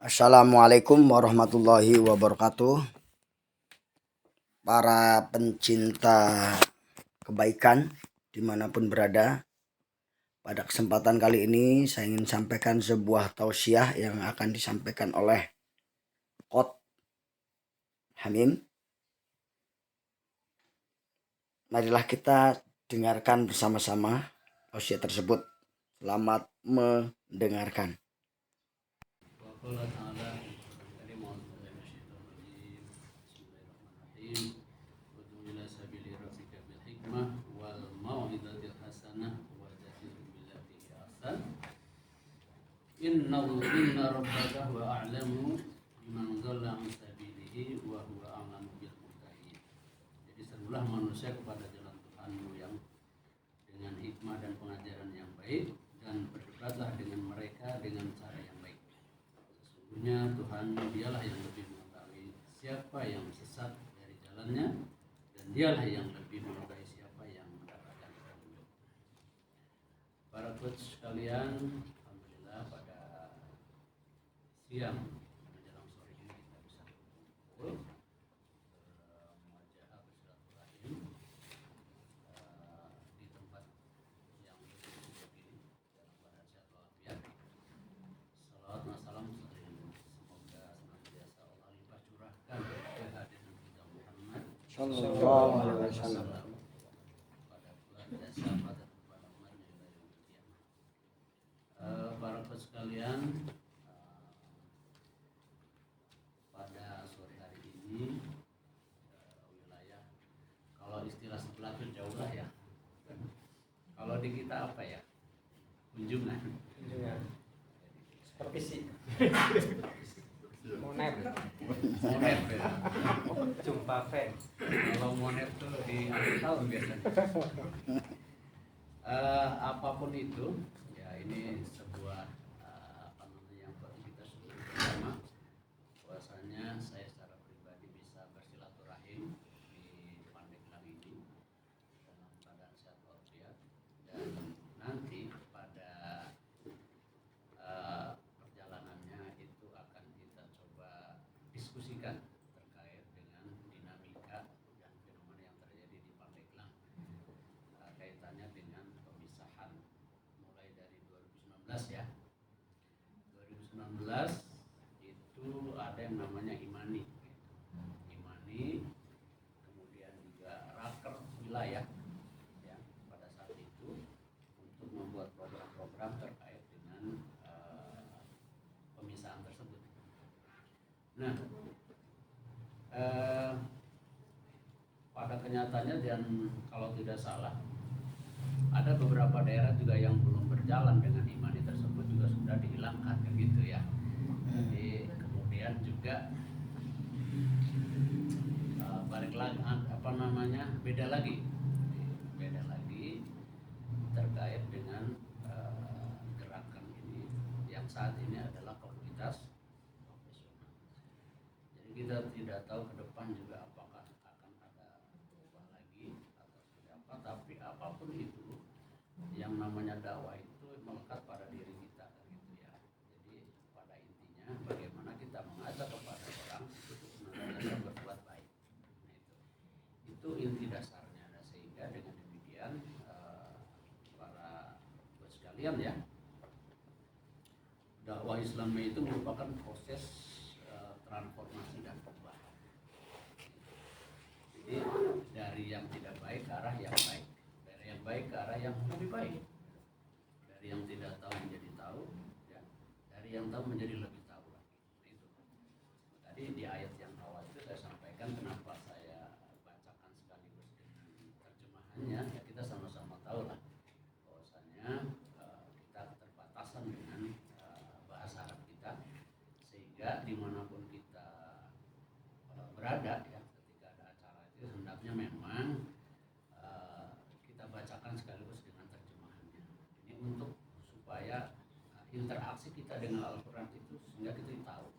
Assalamualaikum warahmatullahi wabarakatuh. Para pencinta kebaikan dimanapun berada, pada kesempatan kali ini saya ingin sampaikan sebuah tausiah yang akan disampaikan oleh Qot Hamim. Marilah kita dengarkan bersama-sama tausiah tersebut. Selamat mendengarkan. Inna rabbaka huwa a'lamu biman dhalla an sabilihi wa huwa a'lamu bil muhtadin. Jadi serulah manusia kepada jalan Tuhanmu yang dengan hikmah dan pengajaran yang baik, dan berdebatlah dengan mereka dengan cara yang baik. Sesungguhnya Tuhan dialah yang lebih mengetahui siapa yang sesat dari jalannya, dan dialah yang lebih mengetahui siapa yang mendapatkan petunjuk. Para coach sekalian, alhamdulillah pada siang menjelang sore ini kita bisa berkumpul muajahah bersilaturahim di tempat yang bersyukur ini dalam keadaan sehat walafiat. Salawat dan salam semoga senantiasa Allah limpah curahkan kehadiran kita Muhammad Sallallahu alaihi wasallam. pada keluarga sahabat dan kepada umatnya ila yaumil qiyamah. Para sekalian, pada sore hari ini wilayah, kalau istilah sebelah itu jauh lah ya. Kalau di kita apa ya? Kunjungan. Supervisi. Monep. Monep ya. Jumpa fan. Kalau monep tuh di akhir tahun biasanya. Apapun itu, ya ini sebuah apa namanya yang perlu kita syukuri bersama. Bahwasanya saya secara pribadi bisa bersilaturahim di Pandeglang ini dalam keadaan sehat walafiat, dan nanti pada perjalanannya itu akan kita coba diskusikan terkait dengan dinamika dan fenomena yang terjadi di Pandeglang kaitannya dengan pemisahan mulai dari 2019 ya. 2019 itu ada yang namanya Imani, kemudian juga Raker wilayah ya pada saat itu untuk membuat program-program terkait dengan pemisahan tersebut. Nah, pada kenyataannya, dan kalau tidak salah ada beberapa daerah juga yang belum berjalan dengan Imani tersebut juga sudah dihilangkan begitu ya. Jadi kemudian juga balik lagi beda lagi terkait dengan gerakan ini yang saat ini adalah komunitas profesional. Jadi kita tidak tahu ke depan juga apakah akan ada berubah lagi atau seperti apa, tapi apapun itu yang namanya dakwah itu melekat pada diri kita gitu ya. Jadi pada intinya bagaimana kita mengajak kepada orang untuk senantiasa berbuat baik. Nah, itu inti dasarnya. Nah, sehingga dengan demikian para bos sekalian ya, dakwah Islam itu merupakan proses transformasi dan perubahan. Jadi dari yang tidak baik ke arah yang baik, dari yang baik ke arah yang lebih baik, dari yang tidak tahu menjadi tahu, ya, dari yang tahu menjadi lebih tahu lagi. Itu tadi di ayat yang awal itu saya sampaikan kenapa saya bacakan sekaligus dengan terjemahannya, ya kita sama-sama tahu lah bahwasanya kita keterbatasan dengan bahasa Arab kita, sehingga dimanapun kita berada ya, ketika ada acara itu hendaknya memang kita bacakan sekaligus dengan terjemahannya. Ini untuk supaya interaksi kita dengan Al-Quran itu sehingga kita tahu.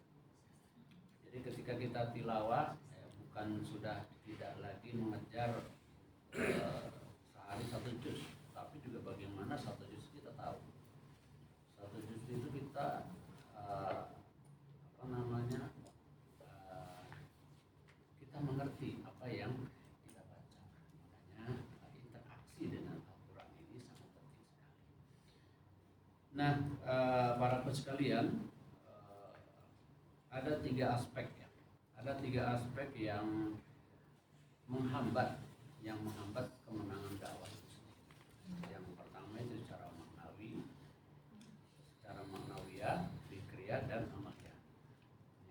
Jadi ketika kita tilawah bukan sudah tidak lagi mengejar sehari satu juz, tapi juga bagaimana satu juz kita tahu. Satu juz itu kita sekalian, ada 3 aspek ya. Ada 3 aspek yang menghambat kemenangan dakwah itu sendiri. Yang pertama itu secara maknawiyah, fikriyah dan amaliyah.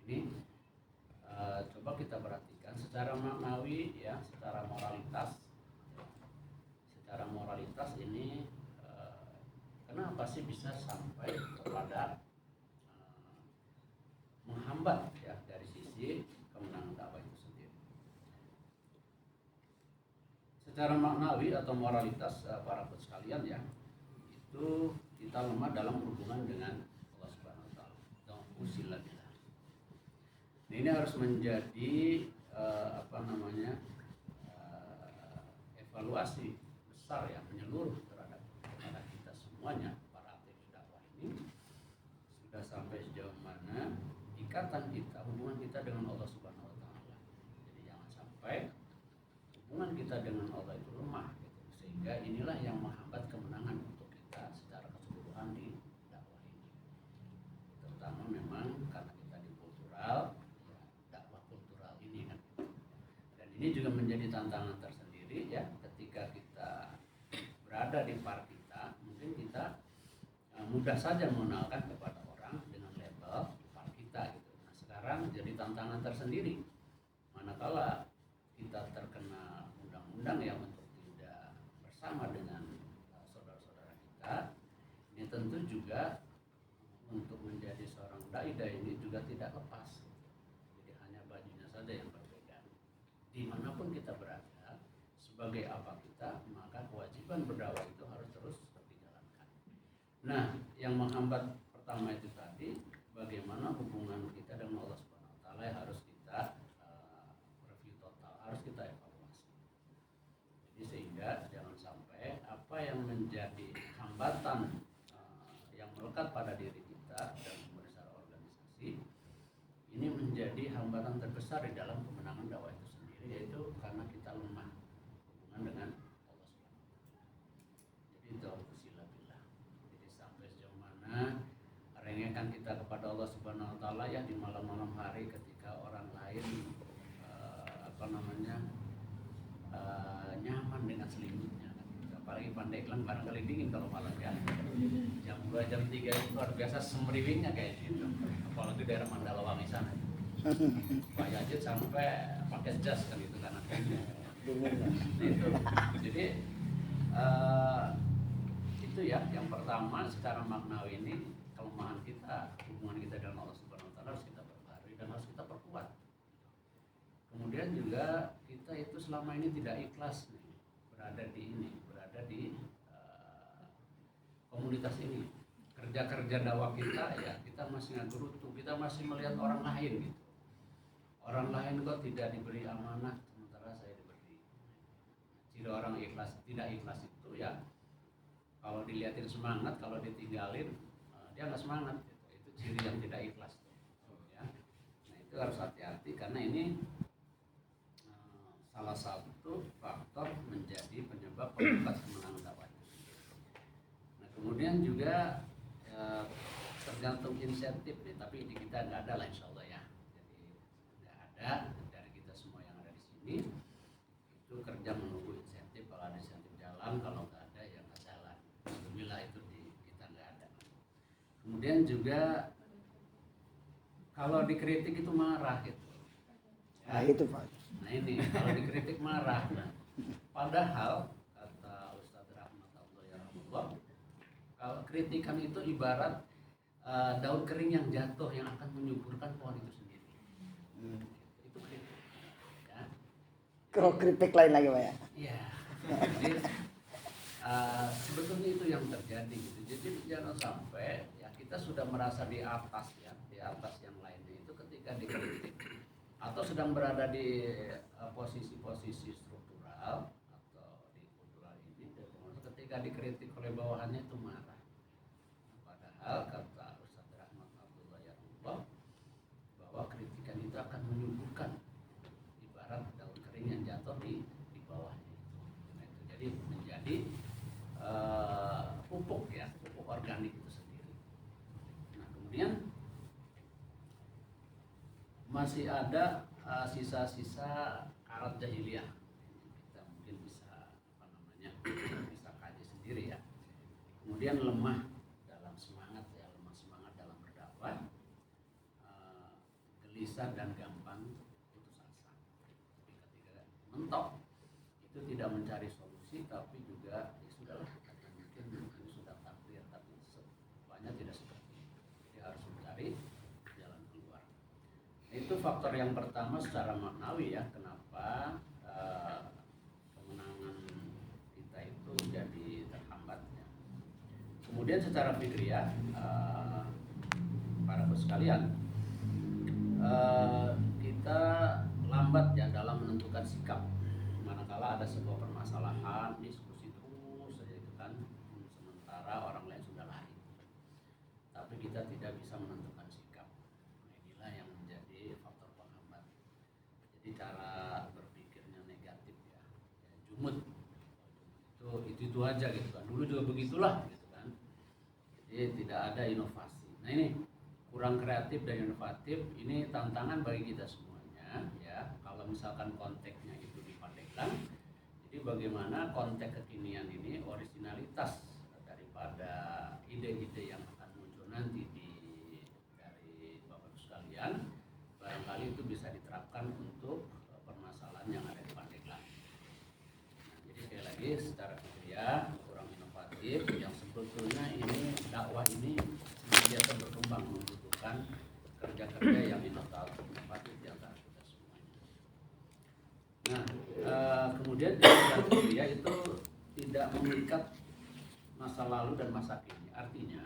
Ini coba kita perhatikan secara maknawi ya, secara moralitas. Secara moralitas ini kenapa sih bisa sampai kepada menghambat ya dari sisi kemenangan dakwah itu sendiri. Secara maknawi atau moralitas para pendengar sekalian ya, itu kita lemah dalam hubungan dengan Allah Subhanahu wa taala. Usilabillah. Ini harus menjadi evaluasi besar ya, menyeluruh terhadap kita semuanya, para aktivis dakwah ini sudah sampai sejauh mana ikatan kita, hubungan kita dengan Allah Subhanahu wa taala. Jadi jangan sampai hubungan kita dengan Allah itu lemah gitu. Sehingga inilah yang menghambat kemenangan untuk kita secara keseluruhan di dakwah ini. Terutama memang karena kita di kultural, ya, dakwah kultural ini kan. Dan ini juga menjadi tantangan tersendiri ya, ketika kita berada di par kita, mungkin kita mudah saja mengenalkan kepada orang dengan label par kita gitu. Nah, sekarang jadi tantangan tersendiri. Manakala kita terkena undang-undang yang untuk tidak bersama dengan saudara-saudara kita, ini tentu juga untuk menjadi seorang dai ini juga tidak lepas. Jadi hanya bajunya saja yang berbeda. Dimanapun kita berada, sebagai apa kita, maka kewajiban berdakwah itu harus terus dijalankan. Nah, yang menghambat pertama itu tadi, bagaimana hubungan kita dengan Allah Subhanahu wa taala yang harus kita review total, harus kita evaluasi. Jadi sehingga jangan sampai apa yang menjadi hambatan yang melekat pada diri kita dan besar organisasi ini menjadi hambatan terbesar di dalam kemenangan dakwah itu sendiri, yaitu karena kita lemah hubungan dengan Allah Subhanahu wa taala. Jadi itu usilabillah. Jadi sampai sejauh mana rengekan kita kepada Allah Subhanahu wa taala ya di malam-malam hari ketika orang lain nyaman dengan selimutnya kan. Apalagi Pandeglang barangkali dingin kalau malam ya. Jam 2 jam 3 itu luar biasa semeriwingnya kayak gitu. Apalagi daerah Mandalawangi sana. Pak Yazid sampai pakai jas kan itu kan. Itu. Jadi itu ya yang pertama, secara maknawi ini kelemahan kita, hubungan kita dengan Allah Subhanahu wa taala harus kita perbarui dan harus kita perkuat. Kemudian juga kita itu selama ini tidak ikhlas nih, berada di komunitas ini. Kerja dakwah kita ya kita masih ngagurutu, kita masih melihat orang lain gitu. Orang lain kok tidak diberi amanah sementara saya diberi. Ciri orang ikhlas, tidak ikhlas itu ya kalau dilihatin semangat, kalau ditinggalin dia nggak semangat gitu. Itu ciri yang tidak ikhlas ya. Nah itu harus hati-hati karena ini salah satu faktor menjadi penyebab pembukaan kemenangan dakwah. Nah kemudian juga tergantung insentif nih, tapi di kita nggak ada lah insya Allah ya. Jadi nggak ada dari kita semua yang ada di sini itu kerja menunggu insentif. Kalau ada insentif jalan, kalau nggak ada ya nggak jalan. Alhamdulillah itu di kita nggak ada. Kemudian juga kalau dikritik itu marah gitu. Ya. Nah itu Pak. Nah ini kalau dikritik marah. Nah, padahal kata Ustadz Rahmat Allah, kalau kritikan itu ibarat daun kering yang jatuh yang akan menyuburkan pohon itu sendiri. Itu kritik. Ya. Kalau kritik lain lagi Pak ya. Iya. Jadi sebetulnya itu yang terjadi gitu. Jadi jangan sampai ya kita sudah merasa di atas ya, di atas yang lainnya itu ketika dikritik atau sedang berada di posisi-posisi struktural atau di kultural ini, ketika dikritik oleh bawahannya itu marah. Padahal kata Ustadz Rahmat Abdullah bahwa kritikan itu akan menyuburkan ibarat daun kering yang jatuh di bawahnya itu. Nah, itu jadi menjadi pupuk ya, pupuk organik itu sendiri. Nah masih ada sisa-sisa karat jahiliyah. Kita mungkin bisa bisa kaji sendiri ya. Kemudian lemah dalam semangat ya, lemah semangat dalam berdakwah, gelisah dan gampang putus asa. Tapi ketika mentok itu tidak mencari solusi, tapi juga ya sudahlah, karena mungkin ini sudah takdir, tapi semuanya tidak seperti itu. Jadi harus mencari jalan keluar. Nah, itu faktor yang pertama secara maknawi ya, kenapa kemenangan kita itu jadi terhambat ya. Kemudian secara fikriyah, para sekalian, kita lambat ya dalam menentukan sikap. Manakala ada sebuah permasalahan, diskusi terus saja itu kan, sementara orang lain sudah lari. Tapi kita tidak bisa menentukan sikap. Nah, inilah yang menjadi faktor penghambat. Jadi cara berpikirnya negatif ya, jumut. Itu aja gitu kan. Dulu juga begitulah gitu kan. Jadi tidak ada inovasi. Nah ini kurang kreatif dan inovatif, ini tantangan bagi kita semuanya ya. Kalau misalkan konteksnya itu di Pandeglang, jadi bagaimana konteks kekinian ini originalitas daripada ide-ide yang akan muncul nanti dari Bapak sekalian, barangkali itu bisa diterapkan untuk permasalahan yang ada di Pandeglang. Nah, jadi sekali lagi secara fikriyah kurang inovatif, yang sebetulnya ini dakwah ini biasa berkembang membutuhkan kerja-kerja yang inovatif di antara kita semuanya. Nah, kemudian dia itu tidak mengikat masa lalu dan masa kini. Artinya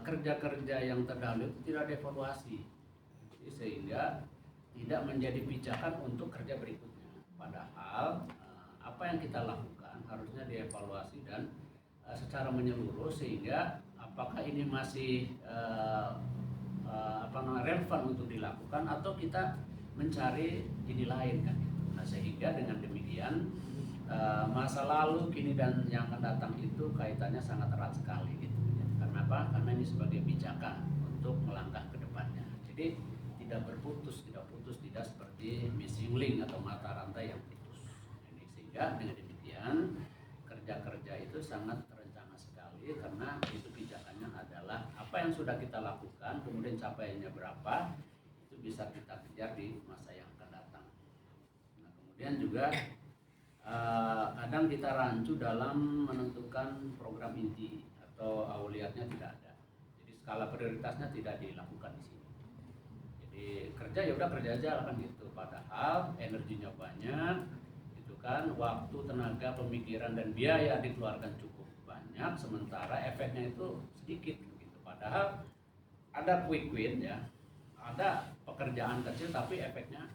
kerja-kerja yang terdahulu itu tidak dievaluasi, sehingga tidak menjadi pijakan untuk kerja berikutnya. Padahal apa yang kita lakukan harusnya dievaluasi dan secara menyeluruh, sehingga apakah ini masih relevan untuk dilakukan atau kita mencari ini lain kan gitu. Nah, sehingga dengan demikian masa lalu, kini dan yang akan datang itu kaitannya sangat erat sekali gitu. Karena apa? Karena ini sebagai pijakan untuk melangkah ke depannya. Jadi tidak berputus, tidak seperti missing link atau mata rantai yang putus. Ini sehingga dengan demikian kerja-kerja itu sangat terencana sekali, karena itu pijakannya adalah apa yang sudah kita lakukan, kemudian capaiannya berapa, itu bisa kita kejar di masa yang akan datang. Nah, kemudian juga kadang kita rancu dalam menentukan program inti atau auliatnya tidak ada. Jadi skala prioritasnya tidak dilakukan di sini. Jadi kerja ya udah kerja aja kan gitu. Padahal energinya banyak, itu kan, waktu, tenaga, pemikiran dan biaya dikeluarkan cukup banyak, sementara efeknya itu sedikit gitu. Padahal ada quick win ya, ada pekerjaan kecil tapi efeknya,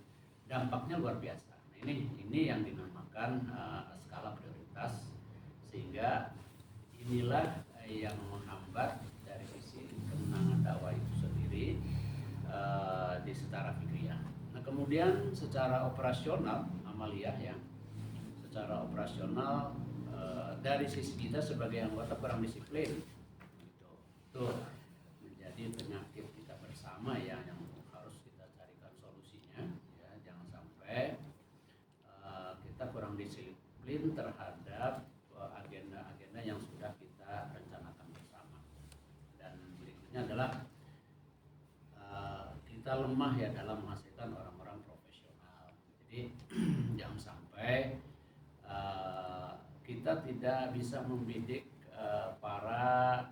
dampaknya luar biasa. Nah, ini yang dinamakan skala prioritas, sehingga inilah yang menghambat dari sisi kemenangan dakwah itu sendiri di secara fikriyah. Nah, kemudian secara operasional amaliyah ya, secara operasional dari sisi kita sebagai anggota kurang disiplin gitu. Itu menjadi penyakit kita bersama ya, yang harus kita carikan solusinya ya. Jangan sampai kita kurang disiplin terhadap agenda-agenda yang sudah kita rencanakan bersama. Dan berikutnya adalah kita lemah ya dalam menghasilkan orang-orang profesional. Jadi jangan sampai kita tidak bisa membidik para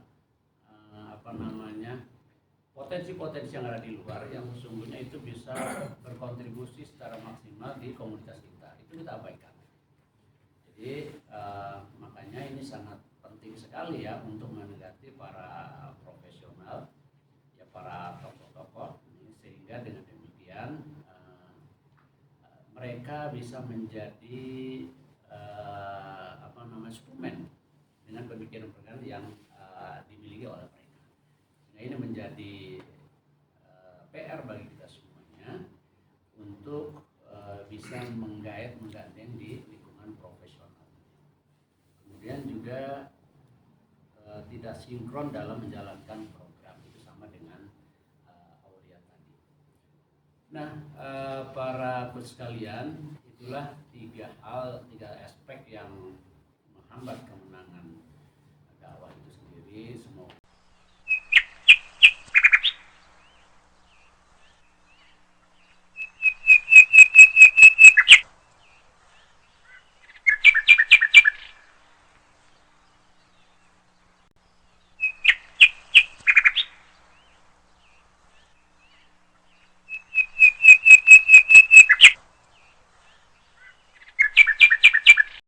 potensi-potensi yang ada di luar, yang sesungguhnya itu bisa berkontribusi secara maksimal di komunitas kita. Itu kita abaikan. Jadi makanya ini sangat penting sekali ya untuk mendekati para profesional ya, para tokoh-tokoh, sehingga dengan demikian mereka bisa menjadi instrumen dengan pemikiran-pemikiran yang dimiliki oleh mereka. Nah, ini menjadi PR bagi kita semuanya untuk bisa menggandeng di lingkungan profesional. Kemudian juga tidak sinkron dalam menjalankan program, itu sama dengan aulia tadi. Nah, para coach sekalian, itulah tiga aspek yang menghambat kemenangan